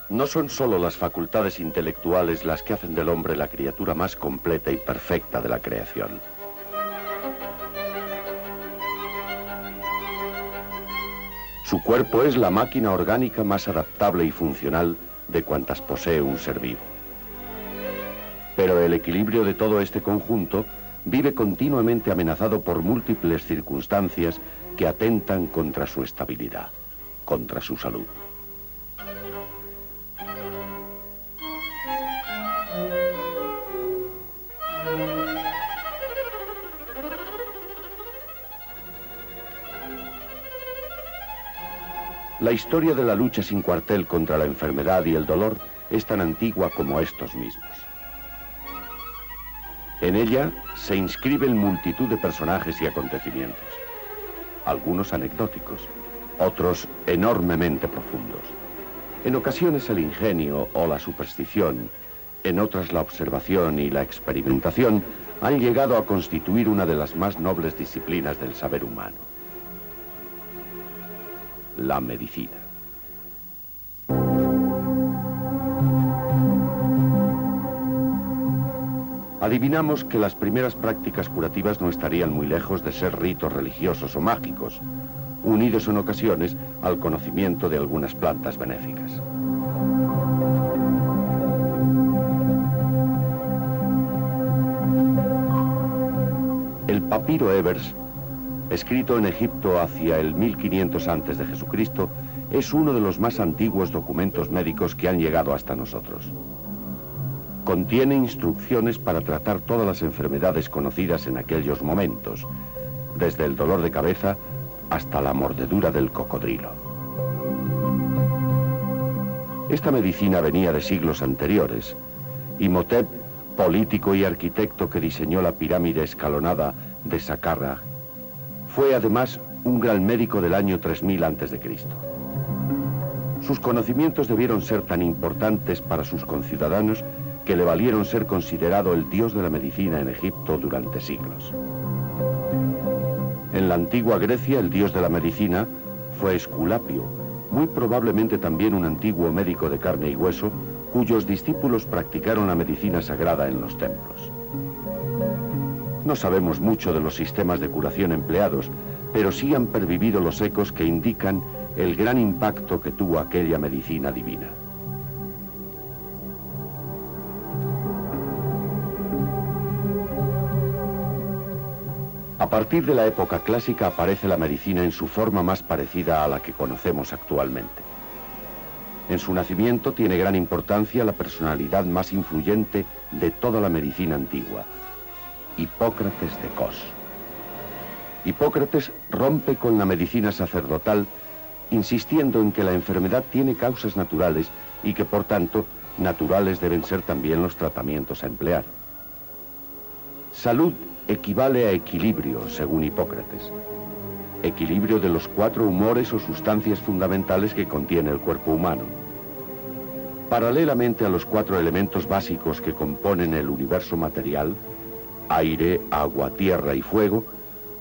No son solo las facultades intelectuales las que hacen del hombre la criatura más completa y perfecta de la creación. Su cuerpo es la máquina orgánica más adaptable y funcional de cuantas posee un ser vivo. Pero el equilibrio de todo este conjunto vive continuamente amenazado por múltiples circunstancias que atentan contra su estabilidad, contra su salud. La historia de la lucha sin cuartel contra la enfermedad y el dolor es tan antigua como estos mismos. En ella se inscriben multitud de personajes y acontecimientos, algunos anecdóticos, otros enormemente profundos. En ocasiones el ingenio o la superstición, en otras la observación y la experimentación han llegado a constituir una de las más nobles disciplinas del saber humano: la medicina. Adivinamos que las primeras prácticas curativas no estarían muy lejos de ser ritos religiosos o mágicos, unidos en ocasiones al conocimiento de algunas plantas benéficas. El papiro Ebers, escrito en Egipto hacia el 1500 a.C., es uno de los más antiguos documentos médicos que han llegado hasta nosotros. Contiene instrucciones para tratar todas las enfermedades conocidas en aquellos momentos, desde el dolor de cabeza hasta la mordedura del cocodrilo. Esta medicina venía de siglos anteriores. Imhotep, político y arquitecto que diseñó la pirámide escalonada de Saqqara, fue además un gran médico del año 3000 a.C. Sus conocimientos debieron ser tan importantes para sus conciudadanos que le valieron ser considerado el dios de la medicina en Egipto durante siglos. En la antigua Grecia, el dios de la medicina fue Esculapio, muy probablemente también un antiguo médico de carne y hueso, cuyos discípulos practicaron la medicina sagrada en los templos. No sabemos mucho de los sistemas de curación empleados, pero sí han pervivido los ecos que indican el gran impacto que tuvo aquella medicina divina. A partir de la época clásica aparece la medicina en su forma más parecida a la que conocemos actualmente. En su nacimiento tiene gran importancia la personalidad más influyente de toda la medicina antigua: Hipócrates de Cos. Hipócrates rompe con la medicina sacerdotal, insistiendo en que la enfermedad tiene causas naturales y que, por tanto, naturales deben ser también los tratamientos a emplear. Salud equivale a equilibrio, según Hipócrates. Equilibrio de los 4 humores o sustancias fundamentales que contiene el cuerpo humano. Paralelamente a los 4 elementos básicos que componen el universo material, aire, agua, tierra y fuego,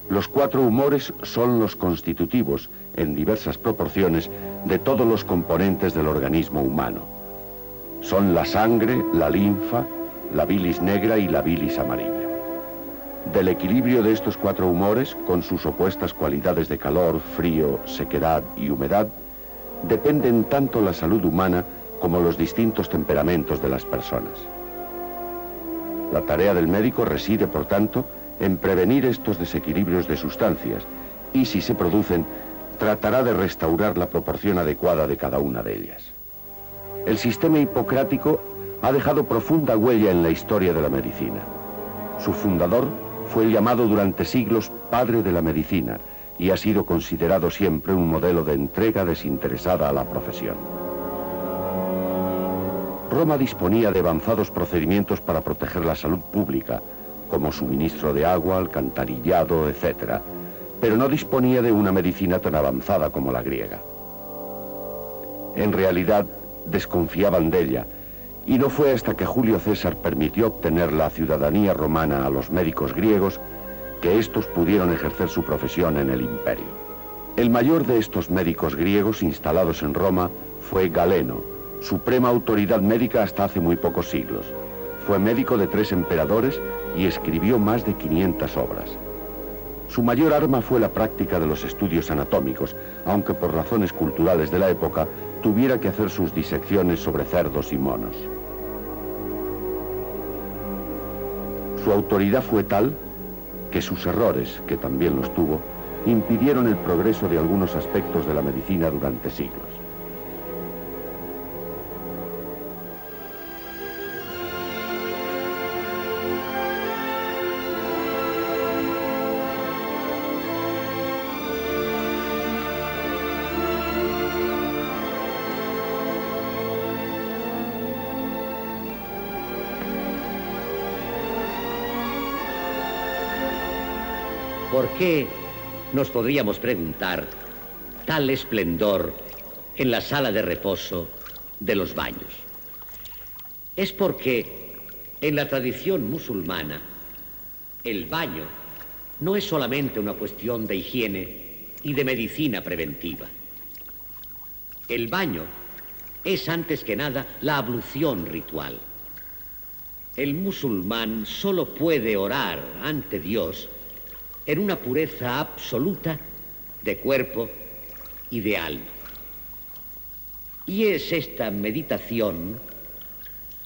los 4 humores son los constitutivos, en diversas proporciones, de todos los componentes del organismo humano. Son la sangre, la linfa, la bilis negra y la bilis amarilla. Del equilibrio de estos 4 humores, con sus opuestas cualidades de calor, frío, sequedad y humedad, dependen tanto la salud humana como los distintos temperamentos de las personas. La tarea del médico reside, por tanto, en prevenir estos desequilibrios de sustancias y, si se producen, tratará de restaurar la proporción adecuada de cada una de ellas. El sistema hipocrático ha dejado profunda huella en la historia de la medicina. Su fundador fue llamado durante siglos padre de la medicina y ha sido considerado siempre un modelo de entrega desinteresada a la profesión. Roma disponía de avanzados procedimientos para proteger la salud pública, como suministro de agua, alcantarillado, etc., pero no disponía de una medicina tan avanzada como la griega. En realidad, desconfiaban de ella, y no fue hasta que Julio César permitió obtener la ciudadanía romana a los médicos griegos que estos pudieron ejercer su profesión en el imperio. El mayor de estos médicos griegos instalados en Roma fue Galeno, suprema autoridad médica hasta hace muy pocos siglos. Fue médico de 3 emperadores y escribió más de 500 obras. Su mayor arma fue la práctica de los estudios anatómicos, aunque por razones culturales de la época tuviera que hacer sus disecciones sobre cerdos y monos. Su autoridad fue tal que sus errores, que también los tuvo, impidieron el progreso de algunos aspectos de la medicina durante siglos. ¿Por qué, nos podríamos preguntar, tal esplendor en la sala de reposo de los baños? Es porque en la tradición musulmana el baño no es solamente una cuestión de higiene y de medicina preventiva. El baño es antes que nada la ablución ritual. El musulmán solo puede orar ante Dios en una pureza absoluta de cuerpo y de alma. Y es esta meditación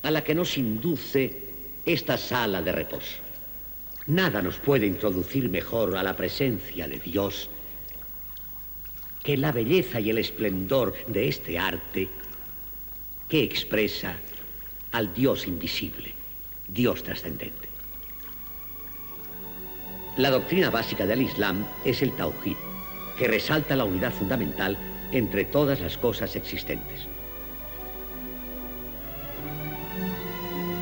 a la que nos induce esta sala de reposo. Nada nos puede introducir mejor a la presencia de Dios que la belleza y el esplendor de este arte que expresa al Dios invisible, Dios trascendente. La doctrina básica del Islam es el Tauhid, que resalta la unidad fundamental entre todas las cosas existentes.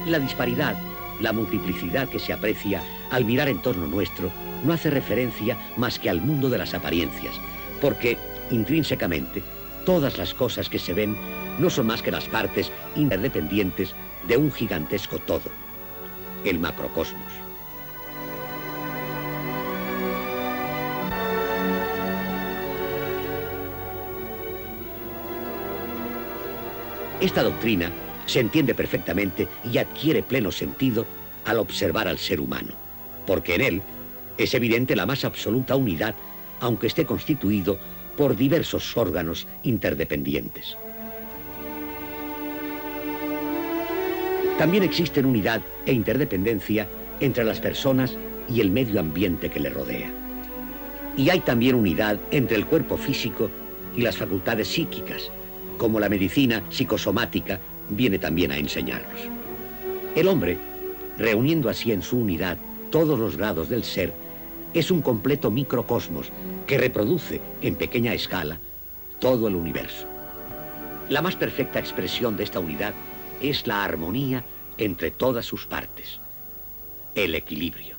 La disparidad, la multiplicidad que se aprecia al mirar en torno nuestro no hace referencia más que al mundo de las apariencias, porque, intrínsecamente, todas las cosas que se ven no son más que las partes interdependientes de un gigantesco todo, el macrocosmos. Esta doctrina se entiende perfectamente y adquiere pleno sentido al observar al ser humano, porque en él es evidente la más absoluta unidad, aunque esté constituido por diversos órganos interdependientes. También existen unidad e interdependencia entre las personas y el medio ambiente que le rodea. Y hay también unidad entre el cuerpo físico y las facultades psíquicas, como la medicina psicosomática viene también a enseñarnos. El hombre, reuniendo así en su unidad todos los grados del ser, es un completo microcosmos que reproduce en pequeña escala todo el universo. La más perfecta expresión de esta unidad es la armonía entre todas sus partes, el equilibrio.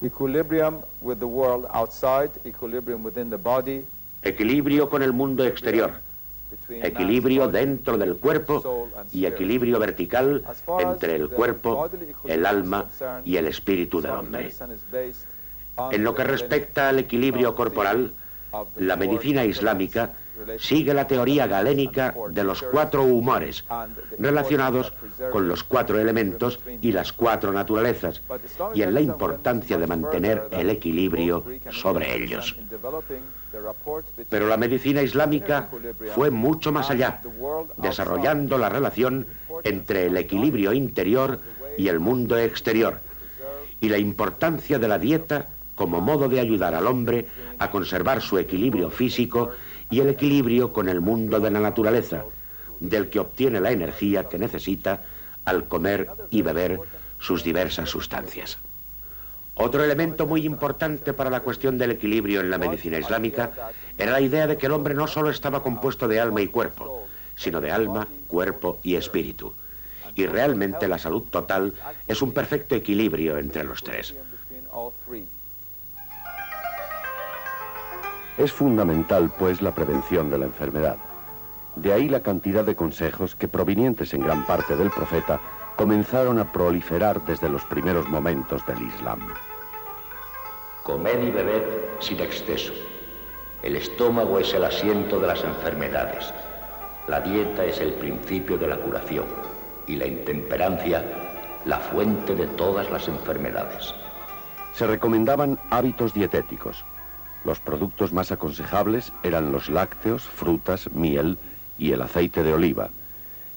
Equilibrium with the world outside, equilibrium within the body. Equilibrio con el mundo exterior, equilibrio dentro del cuerpo y equilibrio vertical entre el cuerpo, el alma y el espíritu del hombre. En lo que respecta al equilibrio corporal, la medicina islámica sigue la teoría galénica de los 4 humores, relacionados con los 4 elementos y las 4 naturalezas, y en la importancia de mantener el equilibrio sobre ellos. Pero la medicina islámica fue mucho más allá, desarrollando la relación entre el equilibrio interior y el mundo exterior, y la importancia de la dieta como modo de ayudar al hombre a conservar su equilibrio físico y el equilibrio con el mundo de la naturaleza, del que obtiene la energía que necesita al comer y beber sus diversas sustancias. Otro elemento muy importante para la cuestión del equilibrio en la medicina islámica era la idea de que el hombre no solo estaba compuesto de alma y cuerpo, sino de alma, cuerpo y espíritu. Y realmente la salud total es un perfecto equilibrio entre los 3. Es fundamental, pues, la prevención de la enfermedad. De ahí la cantidad de consejos que, provenientes en gran parte del profeta, comenzaron a proliferar desde los primeros momentos del Islam. Comed y bebed sin exceso. El estómago es el asiento de las enfermedades. La dieta es el principio de la curación y la intemperancia la fuente de todas las enfermedades. Se recomendaban hábitos dietéticos. Los productos más aconsejables eran los lácteos, frutas, miel y el aceite de oliva.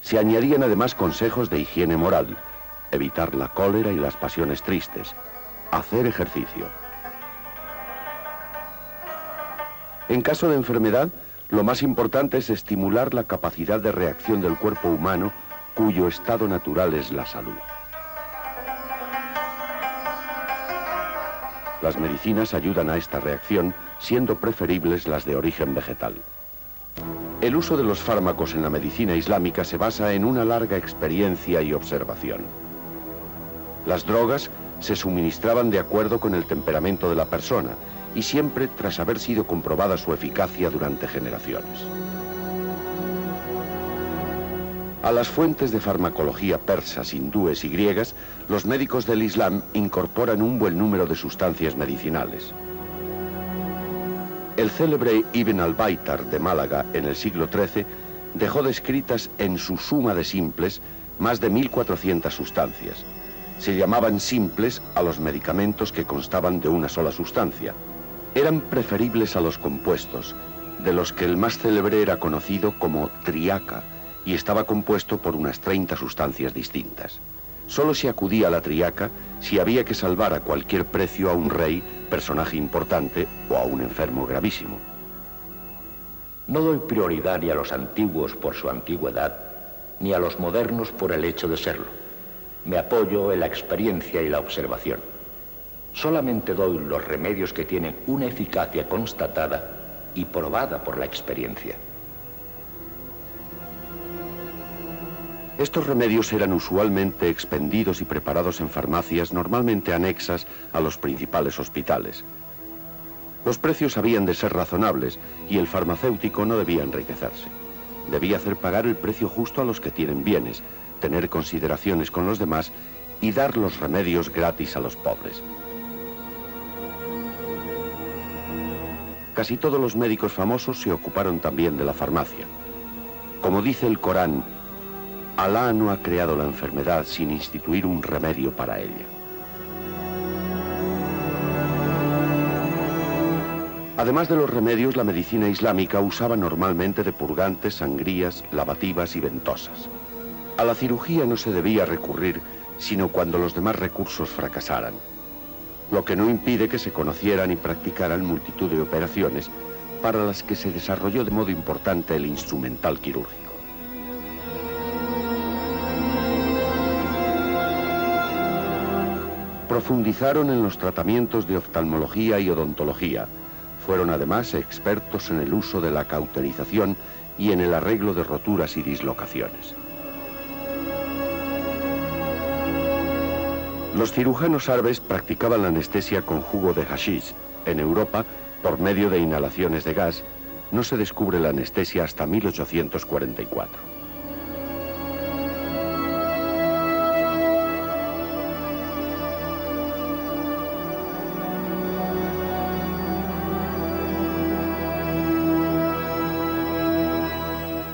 Se añadían además consejos de higiene moral, evitar la cólera y las pasiones tristes, hacer ejercicio. En caso de enfermedad, lo más importante es estimular la capacidad de reacción del cuerpo humano, cuyo estado natural es la salud. Las medicinas ayudan a esta reacción, siendo preferibles las de origen vegetal. El uso de los fármacos en la medicina islámica se basa en una larga experiencia y observación. Las drogas se suministraban de acuerdo con el temperamento de la persona y siempre tras haber sido comprobada su eficacia durante generaciones. A las fuentes de farmacología persas, hindúes y griegas, los médicos del Islam incorporan un buen número de sustancias medicinales. El célebre Ibn al-Baitar de Málaga, en el siglo XIII, dejó descritas en su Suma de Simples más de 1400 sustancias. Se llamaban simples a los medicamentos que constaban de una sola sustancia. Eran preferibles a los compuestos, de los que el más célebre era conocido como triaca, y estaba compuesto por unas 30 sustancias distintas. Solo se acudía a la triaca si había que salvar a cualquier precio a un rey, personaje importante, o a un enfermo gravísimo. No doy prioridad ni a los antiguos por su antigüedad, ni a los modernos por el hecho de serlo. Me apoyo en la experiencia y la observación. Solamente doy los remedios que tienen una eficacia constatada y probada por la experiencia. Estos remedios eran usualmente expendidos y preparados en farmacias normalmente anexas a los principales hospitales. Los precios habían de ser razonables y el farmacéutico no debía enriquecerse. Debía hacer pagar el precio justo a los que tienen bienes, tener consideraciones con los demás y dar los remedios gratis a los pobres. Casi todos los médicos famosos se ocuparon también de la farmacia. Como dice el Corán, Alá no ha creado la enfermedad sin instituir un remedio para ella. Además de los remedios, la medicina islámica usaba normalmente de purgantes, sangrías, lavativas y ventosas. A la cirugía no se debía recurrir sino cuando los demás recursos fracasaran, lo que no impide que se conocieran y practicaran multitud de operaciones para las que se desarrolló de modo importante el instrumental quirúrgico. Profundizaron en los tratamientos de oftalmología y odontología. Fueron además expertos en el uso de la cauterización y en el arreglo de roturas y dislocaciones. Los cirujanos árabes practicaban la anestesia con jugo de hashish. En Europa, por medio de inhalaciones de gas, no se descubre la anestesia hasta 1844.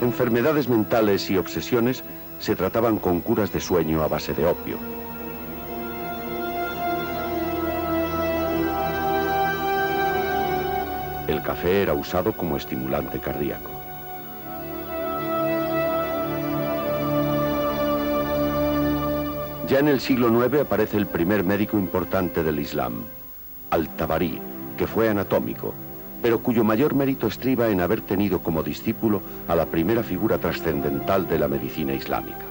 Enfermedades mentales y obsesiones se trataban con curas de sueño a base de opio. El café era usado como estimulante cardíaco. Ya en el siglo IX aparece el primer médico importante del Islam, Al-Tabari, que fue anatómico, pero cuyo mayor mérito estriba en haber tenido como discípulo a la primera figura trascendental de la medicina islámica,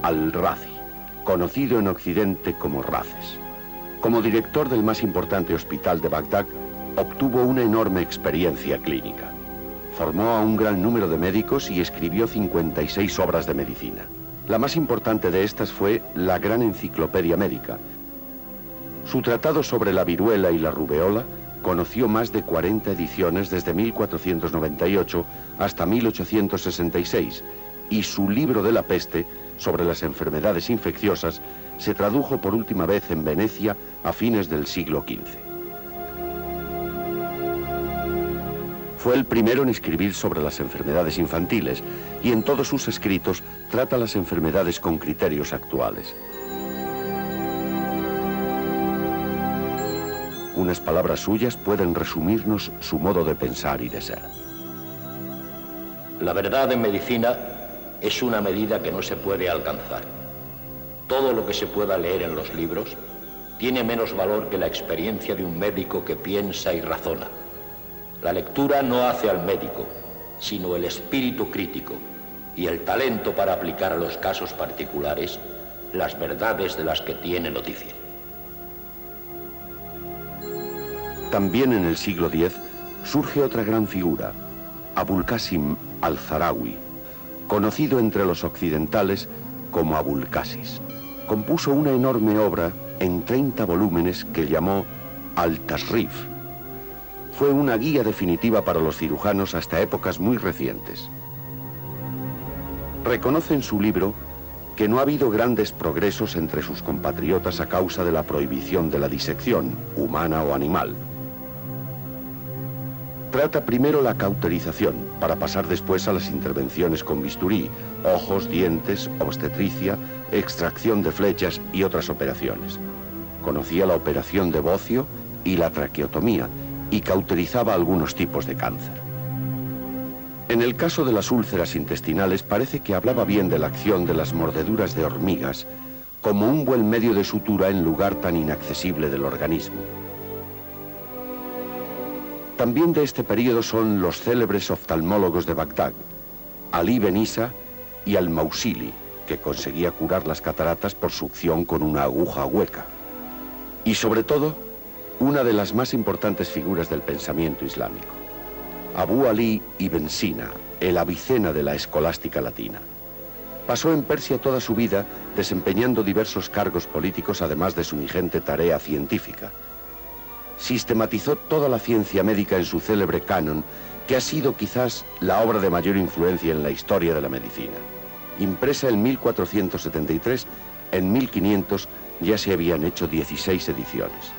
Al-Razi, conocido en Occidente como Races. Como director del más importante hospital de Bagdad, obtuvo una enorme experiencia clínica. Formó a un gran número de médicos y escribió 56 obras de medicina. La más importante de estas fue la Gran Enciclopedia Médica. Su tratado sobre la viruela y la rubeola conoció más de 40 ediciones desde 1498 hasta 1866, y su libro de la peste, sobre las enfermedades infecciosas, se tradujo por última vez en Venecia a fines del siglo XV. Fue el primero en escribir sobre las enfermedades infantiles y en todos sus escritos trata las enfermedades con criterios actuales. Unas palabras suyas pueden resumirnos su modo de pensar y de ser. La verdad en medicina es una medida que no se puede alcanzar. Todo lo que se pueda leer en los libros tiene menos valor que la experiencia de un médico que piensa y razona. La lectura no hace al médico, sino el espíritu crítico y el talento para aplicar a los casos particulares las verdades de las que tiene noticia. También en el siglo X surge otra gran figura, Abul Qasim al-Zahrawi, conocido entre los occidentales como Abul Qasis. Compuso una enorme obra en 30 volúmenes que llamó Al-Tashrif. Fue una guía definitiva para los cirujanos hasta épocas muy recientes. Reconoce en su libro que no ha habido grandes progresos entre sus compatriotas a causa de la prohibición de la disección, humana o animal. Trata primero la cauterización, para pasar después a las intervenciones con bisturí, ojos, dientes, obstetricia, extracción de flechas y otras operaciones. Conocía la operación de bocio y la traqueotomía, y cauterizaba algunos tipos de cáncer. En el caso de las úlceras intestinales parece que hablaba bien de la acción de las mordeduras de hormigas como un buen medio de sutura en lugar tan inaccesible del organismo. También de este periodo son los célebres oftalmólogos de Bagdad, Ali Ben Isa y Al-Mausili, que conseguía curar las cataratas por succión con una aguja hueca. Y sobre todo, una de las más importantes figuras del pensamiento islámico, Abu Ali ibn Sina, el Avicena de la escolástica latina. Pasó en Persia toda su vida desempeñando diversos cargos políticos, además de su ingente tarea científica. Sistematizó toda la ciencia médica en su célebre Canon, que ha sido quizás la obra de mayor influencia en la historia de la medicina. Impresa en 1473, en 1500 ya se habían hecho 16 ediciones.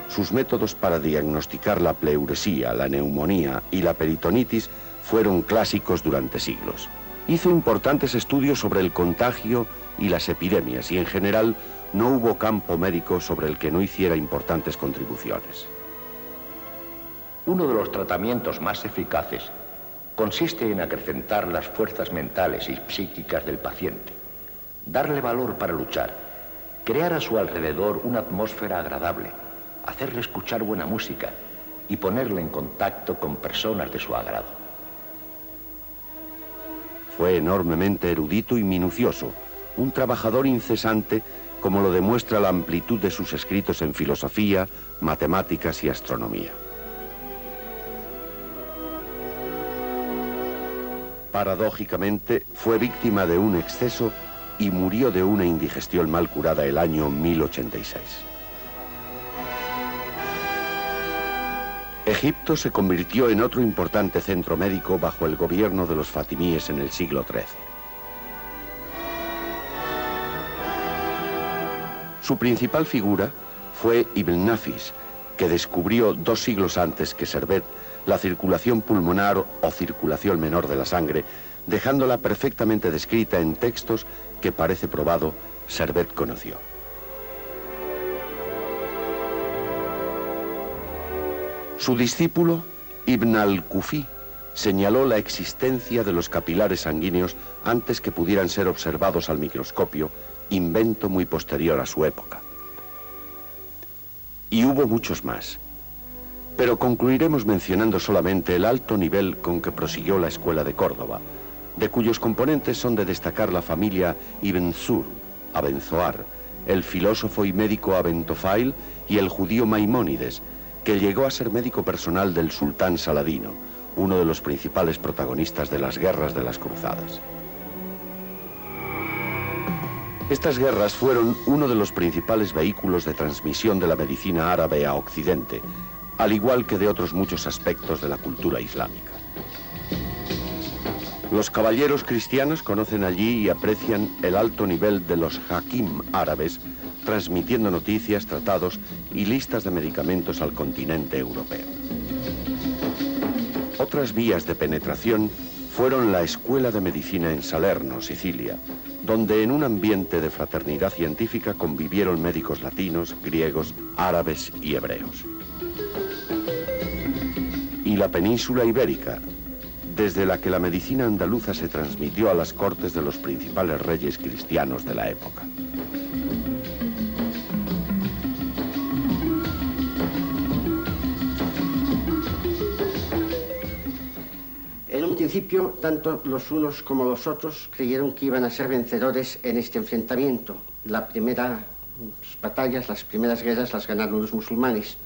Sus métodos para diagnosticar la pleuresía, la neumonía y la peritonitis fueron clásicos durante siglos. Hizo importantes estudios sobre el contagio y las epidemias y en general no hubo campo médico sobre el que no hiciera importantes contribuciones. Uno de los tratamientos más eficaces consiste en acrecentar las fuerzas mentales y psíquicas del paciente, darle valor para luchar, crear a su alrededor una atmósfera agradable, hacerle escuchar buena música y ponerle en contacto con personas de su agrado. Fue enormemente erudito y minucioso, un trabajador incesante, como lo demuestra la amplitud de sus escritos en filosofía, matemáticas y astronomía. Paradójicamente, fue víctima de un exceso y murió de una indigestión mal curada el año 1086. Egipto se convirtió en otro importante centro médico bajo el gobierno de los fatimíes en el siglo XIII. Su principal figura fue Ibn Nafis, que descubrió 2 siglos antes que Servet la circulación pulmonar o circulación menor de la sangre, dejándola perfectamente descrita en textos que parece probado Servet conoció. Su discípulo, Ibn al-Kufi, señaló la existencia de los capilares sanguíneos antes que pudieran ser observados al microscopio, invento muy posterior a su época. Y hubo muchos más. Pero concluiremos mencionando solamente el alto nivel con que prosiguió la Escuela de Córdoba, de cuyos componentes son de destacar la familia Ibn Zur, Abenzoar, el filósofo y médico Abentofail y el judío Maimónides, que llegó a ser médico personal del sultán Saladino, uno de los principales protagonistas de las guerras de las cruzadas. Estas guerras fueron uno de los principales vehículos de transmisión de la medicina árabe a Occidente, al igual que de otros muchos aspectos de la cultura islámica. Los caballeros cristianos conocen allí y aprecian el alto nivel de los hakim árabes, transmitiendo noticias, tratados y listas de medicamentos al continente europeo. Otras vías de penetración fueron la Escuela de Medicina en Salerno, Sicilia, donde en un ambiente de fraternidad científica convivieron médicos latinos, griegos, árabes y hebreos. Y la península ibérica, desde la que la medicina andaluza se transmitió a las cortes de los principales reyes cristianos de la época. En un principio, tanto los unos como los otros creyeron que iban a ser vencedores en este enfrentamiento. Las primeras batallas, las primeras guerras las ganaron los musulmanes.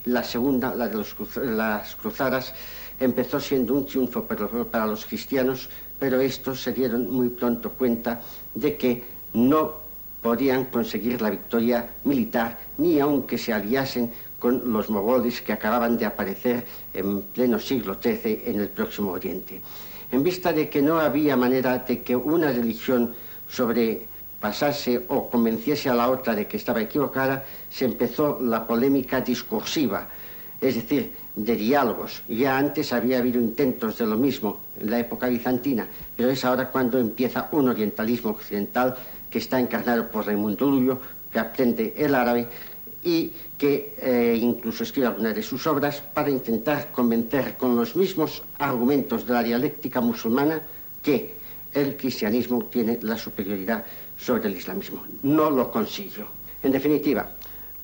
La segunda, la de las cruzadas, empezó siendo un triunfo para los cristianos, pero estos se dieron muy pronto cuenta de que no podían conseguir la victoria militar, ni aunque se aliasen con los mogoles que acababan de aparecer en pleno siglo XIII en el Próximo Oriente. En vista de que no había manera de que una religión sobrepasase o convenciese a la otra de que estaba equivocada, se empezó la polémica discursiva, es decir, de diálogos. Ya antes había habido intentos de lo mismo en la época bizantina, pero es ahora cuando empieza un orientalismo occidental que está encarnado por Raimundo Lullo, que aprende el árabe y que incluso escribe algunas de sus obras para intentar convencer con los mismos argumentos de la dialéctica musulmana que el cristianismo tiene la superioridad sobre el islamismo. No lo consiguió. En definitiva,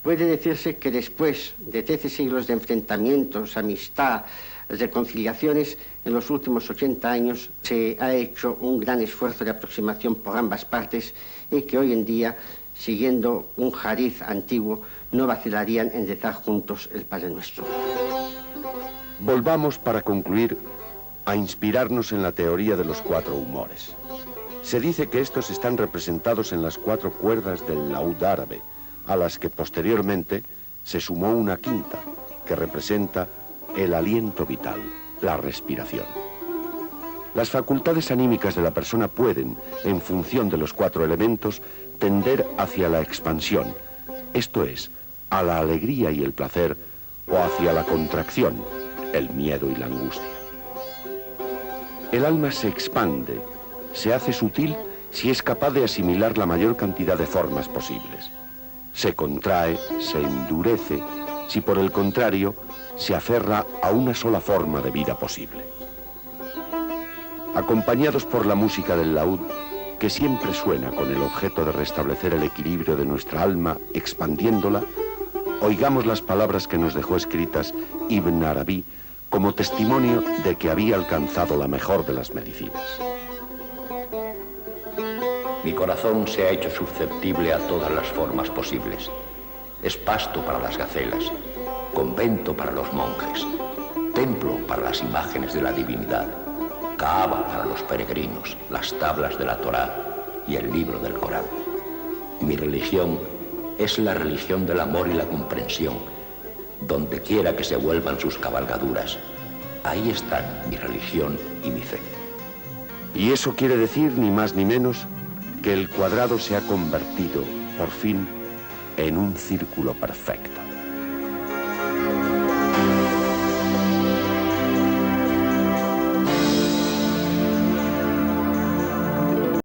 puede decirse que después de 13 siglos de enfrentamientos, amistad, reconciliaciones, en los últimos 80 años se ha hecho un gran esfuerzo de aproximación por ambas partes y que hoy en día, siguiendo un hadiz antiguo, no vacilarían en rezar juntos el Padre Nuestro. Volvamos, para concluir, a inspirarnos en la teoría de los 4 humores. Se dice que estos están representados en las 4 cuerdas del laúd árabe, a las que posteriormente se sumó una quinta, que representa el aliento vital, la respiración. Las facultades anímicas de la persona pueden, en función de los 4 elementos, tender hacia la expansión, esto es, a la alegría y el placer, o hacia la contracción, el miedo y la angustia. El alma se expande, se hace sutil si es capaz de asimilar la mayor cantidad de formas posibles. Se contrae, se endurece, si por el contrario se aferra a una sola forma de vida posible. Acompañados por la música del laúd, que siempre suena con el objeto de restablecer el equilibrio de nuestra alma, expandiéndola, oigamos las palabras que nos dejó escritas Ibn Arabi como testimonio de que había alcanzado la mejor de las medicinas. Mi corazón se ha hecho susceptible a todas las formas posibles. Es pasto para las gacelas, convento para los monjes, templo para las imágenes de la divinidad, Kaaba para los peregrinos, las tablas de la Torá y el libro del Corán. Mi religión es la religión del amor y la comprensión. Donde quiera que se vuelvan sus cabalgaduras, ahí están mi religión y mi fe. Y eso quiere decir, ni más ni menos, que el cuadrado se ha convertido, por fin, en un círculo perfecto.